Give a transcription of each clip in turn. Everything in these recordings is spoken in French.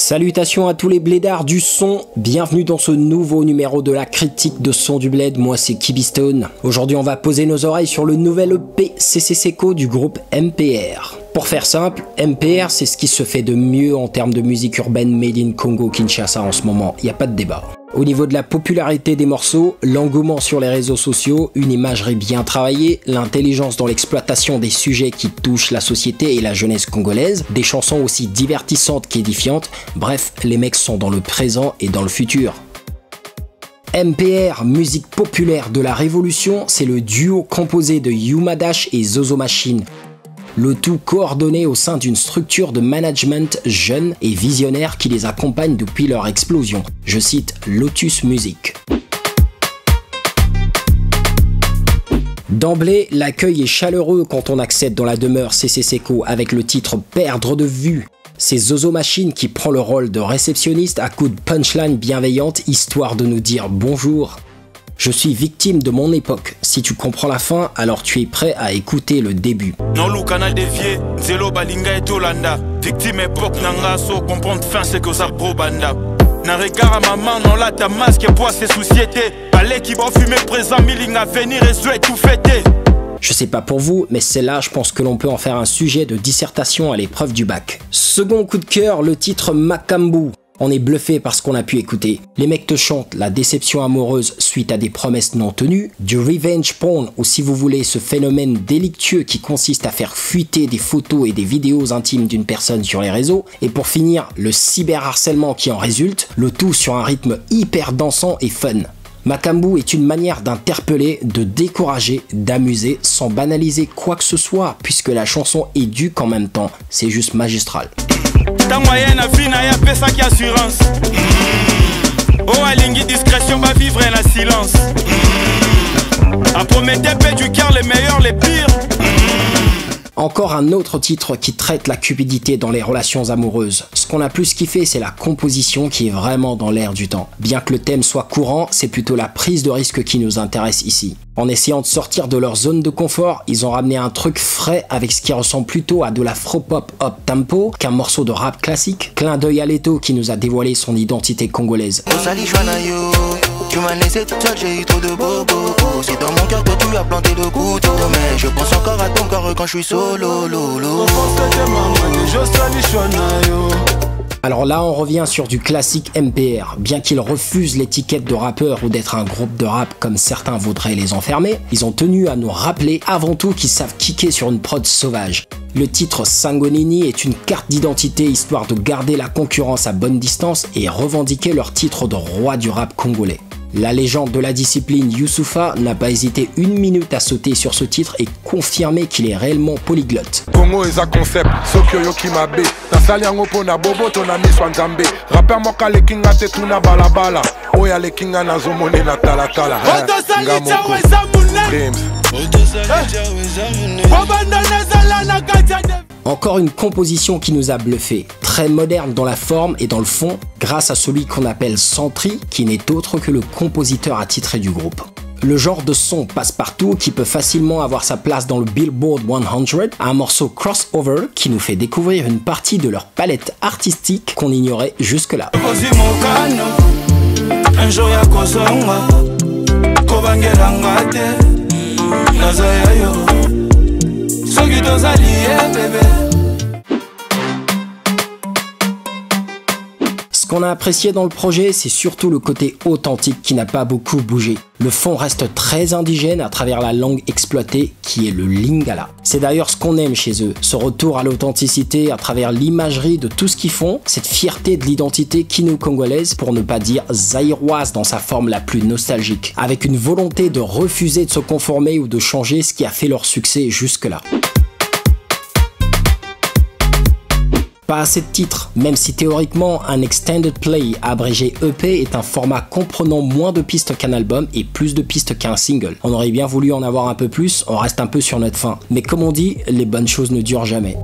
Salutations à tous les blédards du son, bienvenue dans ce nouveau numéro de la critique de son du bled, moi c'est Kibystone. Aujourd'hui on va poser nos oreilles sur le nouvel EP CC Seco du groupe MPR. Pour faire simple, MPR c'est ce qui se fait de mieux en termes de musique urbaine made in Congo-Kinshasa en ce moment, il n'y a pas de débat. Au niveau de la popularité des morceaux, l'engouement sur les réseaux sociaux, une imagerie bien travaillée, l'intelligence dans l'exploitation des sujets qui touchent la société et la jeunesse congolaise, des chansons aussi divertissantes qu'édifiantes, bref, les mecs sont dans le présent et dans le futur. MPR, musique populaire de la révolution, c'est le duo composé de Yuma Dash et Zozo Machine. Le tout coordonné au sein d'une structure de management jeune et visionnaire qui les accompagne depuis leur explosion. Je cite Lotus Music. D'emblée, l'accueil est chaleureux quand on accède dans la demeure CC Seco avec le titre Perdre de vue. C'est Zozo Machine qui prend le rôle de réceptionniste à coups de punchline bienveillante histoire de nous dire bonjour. Je suis victime de mon époque. Si tu comprends la fin, alors tu es prêt à écouter le début. Non, le canal dévié, Zelo Balinga et Tolanda. Victime époque nanga, so comprendre fin c'est que ça probanda. N'a regard à maman, non là ta masque et bois c'est société. Palais qui va fumer présent, milling à venir et souhait tout fêter. Je sais pas pour vous, mais celle-là, je pense que l'on peut en faire un sujet de dissertation à l'épreuve du bac. Second coup de cœur, le titre Makambu. On est bluffé par ce qu'on a pu écouter. Les mecs te chantent la déception amoureuse suite à des promesses non tenues, du revenge porn ou si vous voulez ce phénomène délictueux qui consiste à faire fuiter des photos et des vidéos intimes d'une personne sur les réseaux, et pour finir, le cyberharcèlement qui en résulte, le tout sur un rythme hyper dansant et fun. Makambu est une manière d'interpeller, de décourager, d'amuser sans banaliser quoi que ce soit puisque la chanson éduque en même temps, c'est juste magistral. Ta moyenne a fini à payer ça qui assurance. Oh, alingi discrétion va vivre en silence. À Prométhée, paix du cœur, les meilleurs, les pires. Encore un autre titre qui traite la cupidité dans les relations amoureuses. Ce qu'on a plus kiffé, c'est la composition qui est vraiment dans l'air du temps. Bien que le thème soit courant, c'est plutôt la prise de risque qui nous intéresse ici. En essayant de sortir de leur zone de confort, ils ont ramené un truc frais avec ce qui ressemble plutôt à de l'afro-pop up-tempo qu'un morceau de rap classique. Clin d'œil à Leto qui nous a dévoilé son identité congolaise. Tu m'as laissé toute seule, j'ai eu trop de bobos. C'est dans mon cœur que tu as planté le couteau. Mais je pense encore à ton corps quand je suis solo. Alors là, on revient sur du classique MPR. Bien qu'ils refusent l'étiquette de rappeur ou d'être un groupe de rap comme certains voudraient les enfermer, ils ont tenu à nous rappeler avant tout qu'ils savent kicker sur une prod sauvage. Le titre Sangonini est une carte d'identité histoire de garder la concurrence à bonne distance et revendiquer leur titre de roi du rap congolais. La légende de la discipline Youssoupha n'a pas hésité une minute à sauter sur ce titre et confirmer qu'il est réellement polyglotte. Congo est un concept, Sokyo Kimabe. Nasaliango pona bobo tonami swanzambe. Rappeur moka le kinga te tuna balabala. Oya le kinga na zomone na talatala. Encore une composition qui nous a bluffé, très moderne dans la forme et dans le fond, grâce à celui qu'on appelle Sentry, qui n'est autre que le compositeur attitré du groupe. Le genre de son passe-partout qui peut facilement avoir sa place dans le Billboard 100, un morceau crossover qui nous fait découvrir une partie de leur palette artistique qu'on ignorait jusque-là. Ce qu'on a apprécié dans le projet, c'est surtout le côté authentique qui n'a pas beaucoup bougé. Le fond reste très indigène à travers la langue exploitée qui est le lingala. C'est d'ailleurs ce qu'on aime chez eux, ce retour à l'authenticité à travers l'imagerie de tout ce qu'ils font, cette fierté de l'identité kino-congolaise pour ne pas dire zaïroise dans sa forme la plus nostalgique, avec une volonté de refuser de se conformer ou de changer ce qui a fait leur succès jusque-là. Pas assez de titres, même si théoriquement un extended play abrégé EP est un format comprenant moins de pistes qu'un album et plus de pistes qu'un single. On aurait bien voulu en avoir un peu plus, on reste un peu sur notre faim. Mais comme on dit, les bonnes choses ne durent jamais.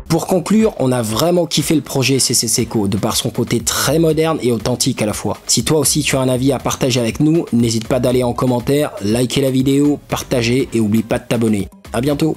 Pour conclure, on a vraiment kiffé le projet CC Seco de par son côté très moderne et authentique à la fois. Si toi aussi tu as un avis à partager avec nous, n'hésite pas d'aller en commentaire, liker la vidéo, partager et oublie pas de t'abonner. À bientôt.